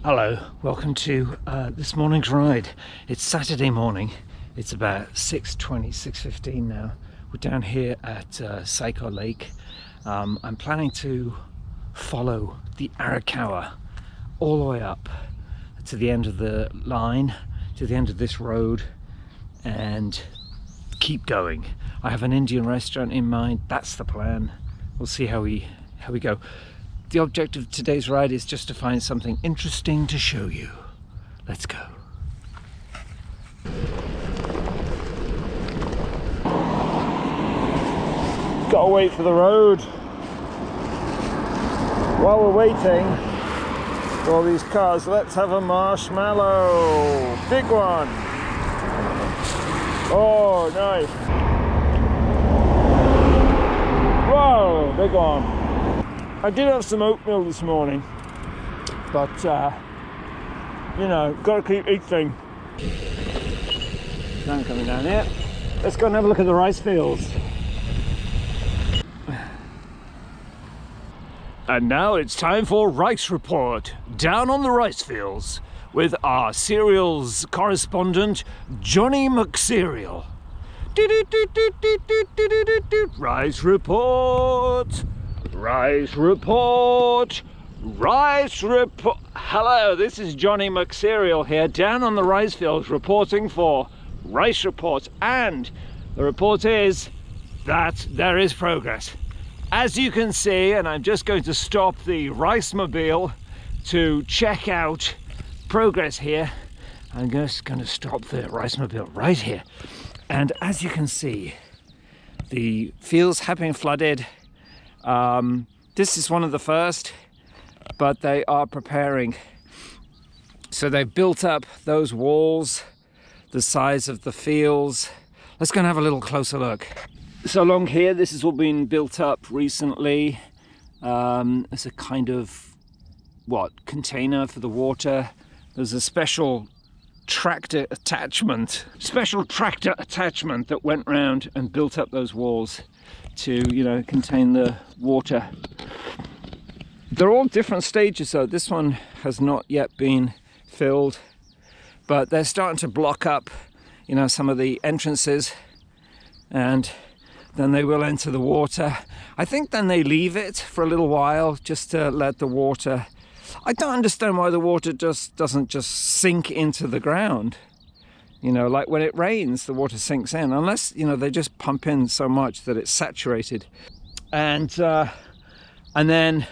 Hello, welcome to this morning's ride. It's Saturday morning. It's about 6:20, 6:15 now. We're down here at Saiko Lake. I'm planning to follow the Arakawa all the way up to the end of the line, to the end of this road, and keep going. I have an Indian restaurant in mind. That's the plan. We'll see how we go. The object of today's ride is just to find something interesting to show you. Let's go. Gotta wait for the road. While we're waiting for all these cars, let's have a marshmallow. Big one. Oh, nice. Whoa, big one. I did have some oatmeal this morning, but you know, gotta keep eating. Sun coming down here. Let's go and have a look at the rice fields. And now it's time for Rice Report, down on the rice fields, with our cereals correspondent, Johnny McCereal. Rice Report! Rice Report! Rice Report! Hello, this is Johnny McCereal here, down on the rice fields, reporting for Rice Report. And the report is that there is progress. As you can see, and I'm just going to stop the rice mobile to check out progress here. I'm just going to stop the rice mobile right here. And as you can see, the fields have been flooded. This is one of the first, but they are preparing. So they've built up those walls, the size of the fields. Let's go and have a little closer look. So along here, this has all been built up recently as a kind of, container for the water. There's a special tractor attachment that went round and built up those walls to, contain the water. They're all different stages though. This one has not yet been filled, but they're starting to block up, some of the entrances, and then they will enter the water. I think then they leave it for a little while just to let the water. I don't understand why the water just doesn't just sink into the ground. Like when it rains, the water sinks in, unless, they just pump in so much that it's saturated. And then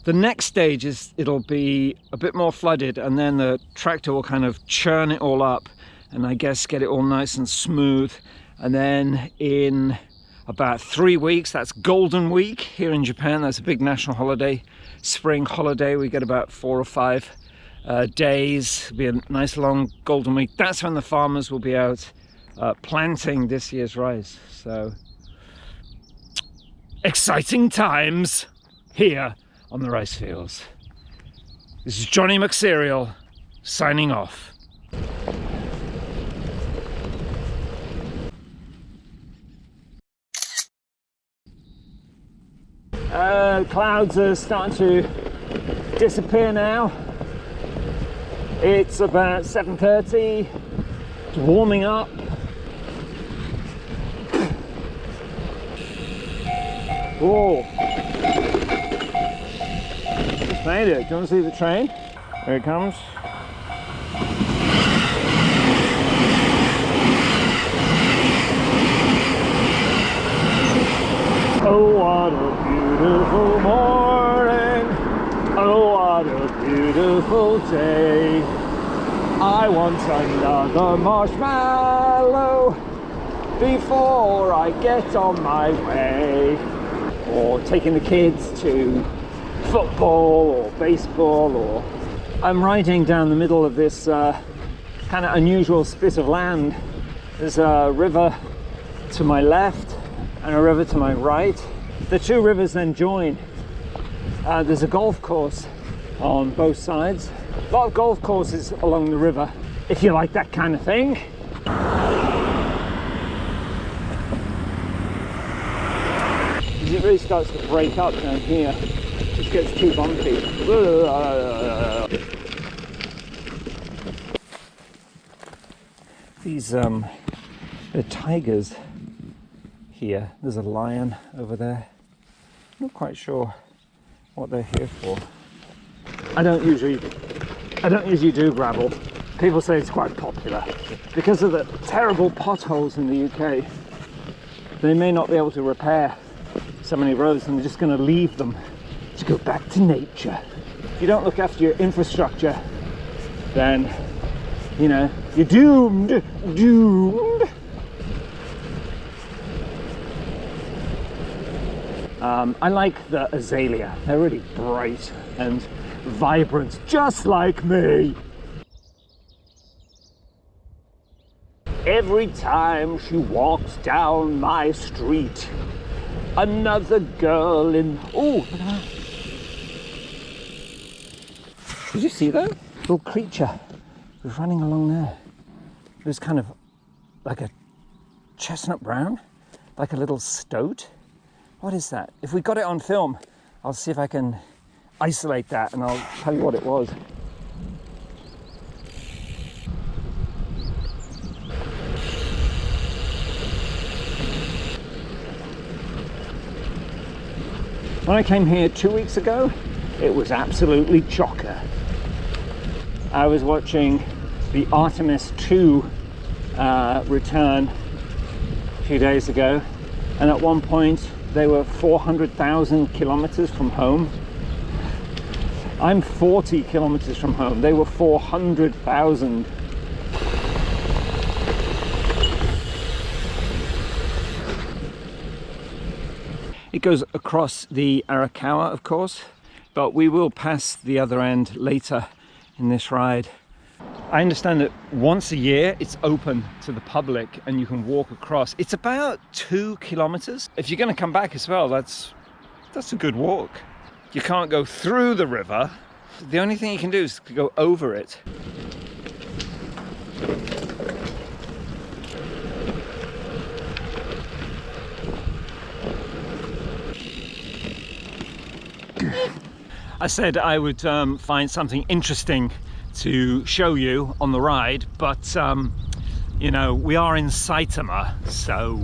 the next stage is it'll be a bit more flooded, and then the tractor will kind of churn it all up and I guess get it all nice and smooth. And then in about 3 weeks, that's Golden Week here in Japan. That's a big national holiday, spring holiday. We get about 4 or 5 days. It'll be a nice long Golden Week. That's when the farmers will be out planting this year's rice. So exciting times here on the rice fields. This is Johnny McCereal signing off. Clouds are starting to disappear now. It's about 7:30. It's warming up. Oh, just made it. Do you want to see the train? Here it comes. Oh, what a beautiful morning. Oh, what a beautiful day. I want another marshmallow before I get on my way. Or taking the kids to football or baseball, or I'm riding down the middle of this kind of unusual spit of land. There's a river to my left and a river to my right. The two rivers then join. There's a golf course on both sides. A lot of golf courses along the river, if you like that kind of thing. As it really starts to break up down here, it just gets too bumpy. These the tigers here. There's a lion over there. Not quite sure what they're here for. I don't usually do gravel. People say it's quite popular. Because of the terrible potholes in the UK, they may not be able to repair so many roads, and they're just going to leave them to go back to nature. If you don't look after your infrastructure, then, you know, you're doomed. I like the azalea. They're really bright and vibrant, just like me. Every time she walks down my street, another girl in... Oh, look at that. Did you see that? Little creature was running along there. It was kind of like a chestnut brown, like a little stoat. What is that? If we got it on film, I'll see if I can isolate that and I'll tell you what it was. When I came here 2 weeks ago, it was absolutely chocker. I was watching the Artemis 2 return a few days ago, and at one point they were 400,000 kilometers from home. I'm 40 kilometers from home. They were 400,000. It goes across the Arakawa, of course, but we will pass the other end later in this ride. I understand that once a year it's open to the public and you can walk across. It's about 2 kilometers. If you're going to come back as well, that's a good walk. You can't go through the river. The only thing you can do is to go over it. I said I would find something interesting to show you on the ride, but you know, we are in Saitama, so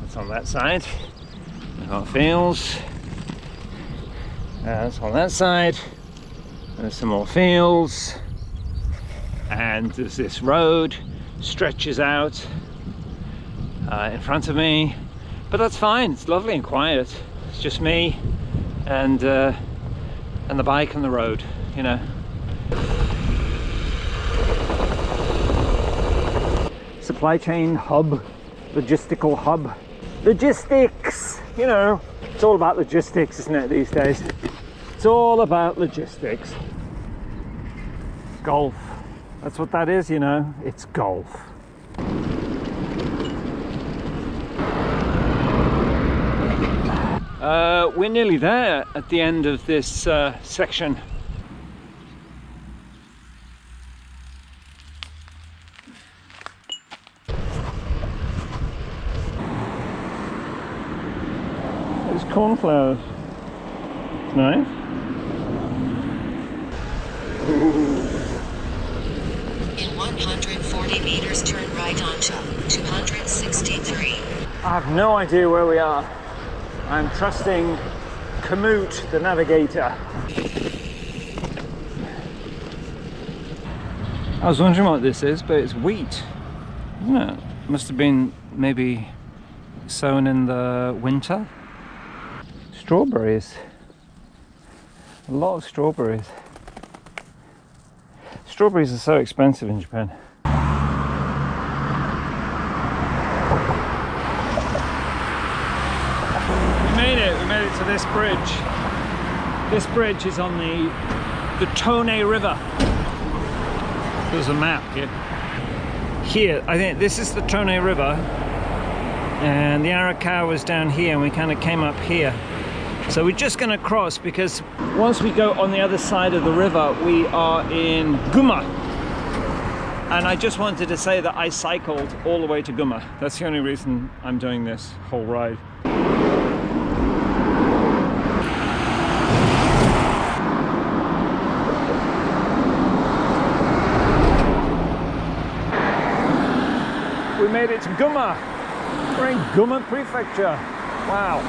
that's on that side. Our fields. That's on that side. There's some more fields, and there's this road stretches out in front of me, but that's fine. It's lovely and quiet. It's just me and the bike and the road, you know. Supply chain hub, logistical hub, logistics, you know. It's all about logistics, isn't it, these days? It's all about logistics. Golf, that's what that is, you know. It's golf. We're nearly there at the end of this section. There's cornflowers. Nice. In 140 meters, turn right onto 263. I have no idea where we are. I'm trusting Komoot, the navigator. I was wondering what this is, but it's wheat, isn't it? Must have been maybe sown in the winter. Strawberries. A lot of strawberries. Strawberries are so expensive in Japan. We made it to this bridge. This bridge is on the Tone River. There's a map here. Here, I think this is the Tone River, and the Arakawa was down here, and we kind of came up here. So we're just going to cross, because once we go on the other side of the river, we are in Gunma. And I just wanted to say that I cycled all the way to Gunma. That's the only reason I'm doing this whole ride. Gunma. We're in Gunma Prefecture. Wow.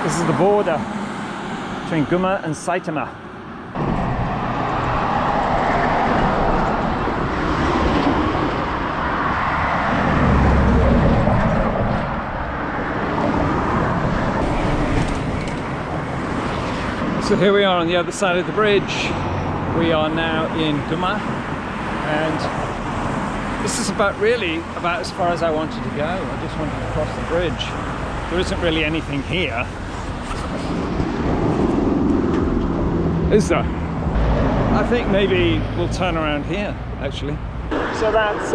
This is the border between Gunma and Saitama. So here we are on the other side of the bridge. We are now in Gunma, and this is about as far as I wanted to go. I just wanted to cross the bridge. There isn't really anything here, is there? I think maybe we'll turn around here, actually. So that's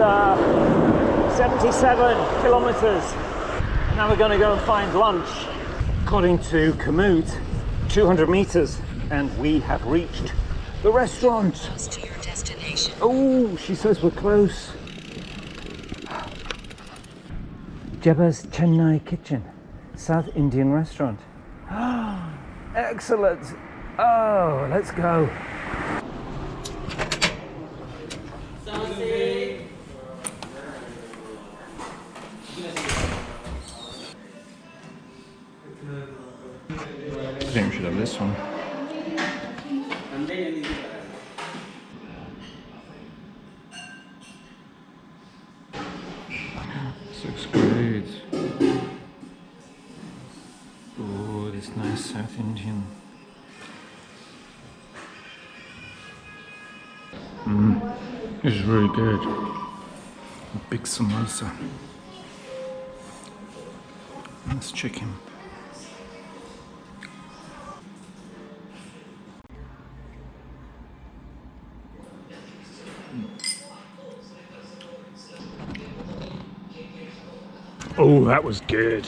77 kilometers. Now we're going to go and find lunch. According to Komoot, 200 meters, and we have reached the restaurant. Close to your destination. Oh, she says we're close. Jeba's Chennai Kitchen, South Indian restaurant. Excellent. Oh, let's go. I think we should have this one. This looks great. Oh, this nice South Indian. This is really good. A big samosa. Nice chicken. Oh, that was good.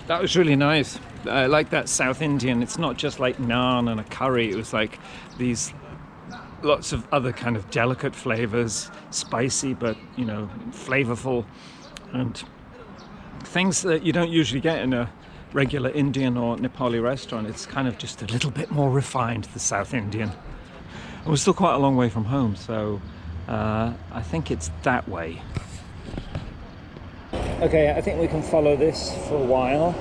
That was really nice. I like that South Indian. It's not just like naan and a curry. It was like these lots of other kind of delicate flavors, spicy but, you know, flavorful, and things that you don't usually get in a regular Indian or Nepali restaurant. It's kind of just a little bit more refined, the South Indian. And we're still quite a long way from home, so I think it's that way. Okay, I think we can follow this for a while.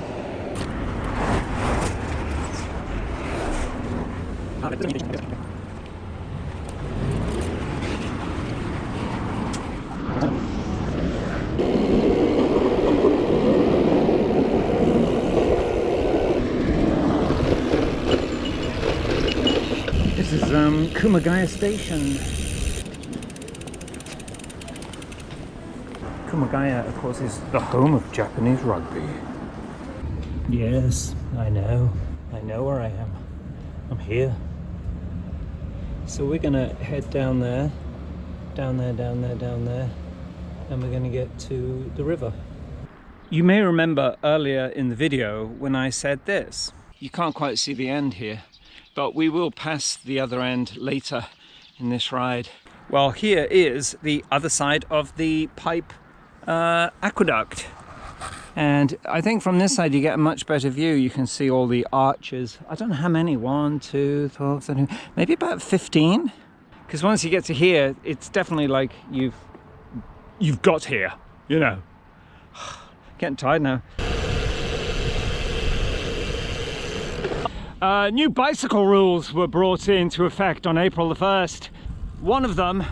This is Kumagaya station. Kumagaya, of course, is the home of Japanese rugby. Yes, I know where I am. I'm here. So we're gonna head down there, and we're gonna get to the river. You may remember earlier in the video when I said this. You can't quite see the end here, but we will pass the other end later in this ride. Well, here is the other side of the pipe aqueduct, and I think from this side you get a much better view. You can see all the arches. I don't know how many, 1, 2, 12, 13, maybe about 15, because once you get to here it's definitely like you've got here, you know. Getting tired now. New bicycle rules were brought into effect on April the 1st. One of them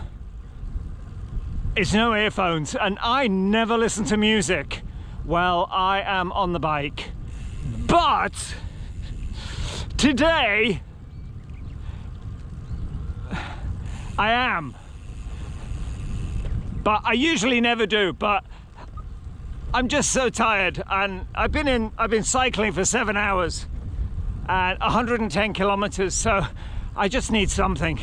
is no earphones, and I never listen to music while I am on the bike. But today I am. But I usually never do, but I'm just so tired, and I've been cycling for 7 hours and 110 kilometers, so I just need something.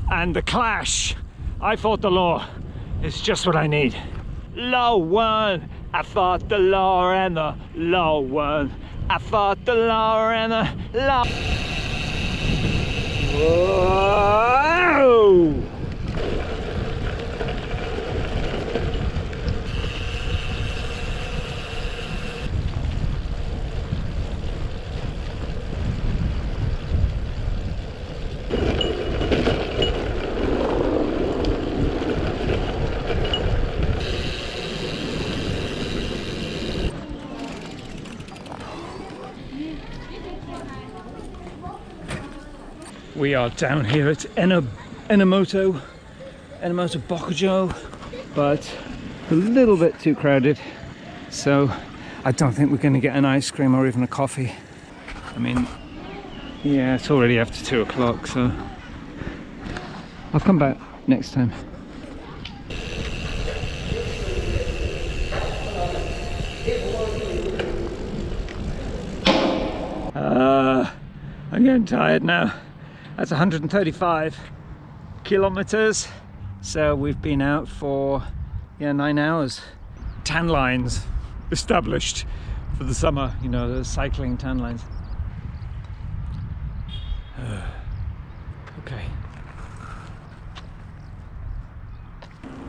And the Clash, I Fought the Law, is just what I need. Law one, I fought the law, and the law won. I fought the law and the law. Whoa! We are down here at Enomoto Bokujo, but a little bit too crowded, so I don't think we're going to get an ice cream or even a coffee. I mean, yeah, it's already after 2 o'clock, so I'll come back next time. I'm getting tired now. That's 135 kilometers. So we've been out for 9 hours. Tan lines established for the summer, you know, the cycling tan lines. Okay.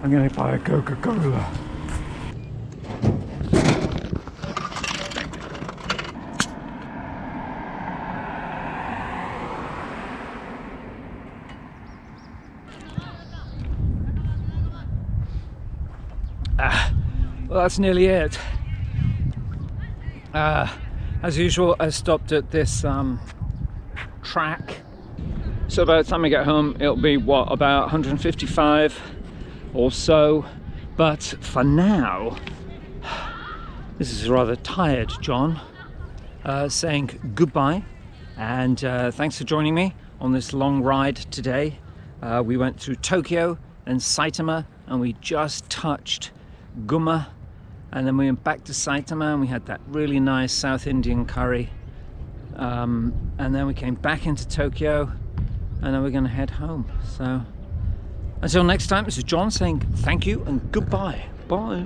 I'm gonna buy a Coca-Cola. Well, that's nearly it. As usual, I stopped at this track. So by the time I get home, it'll be what, about 155 or so. But for now, this is rather tired John saying goodbye, and thanks for joining me on this long ride today. We went through Tokyo and Saitama, and we just touched Gunma, and then we went back to Saitama and we had that really nice South Indian curry, and then we came back into Tokyo, and then we're going to head home. So until next time, this is John saying thank you and goodbye. Bye.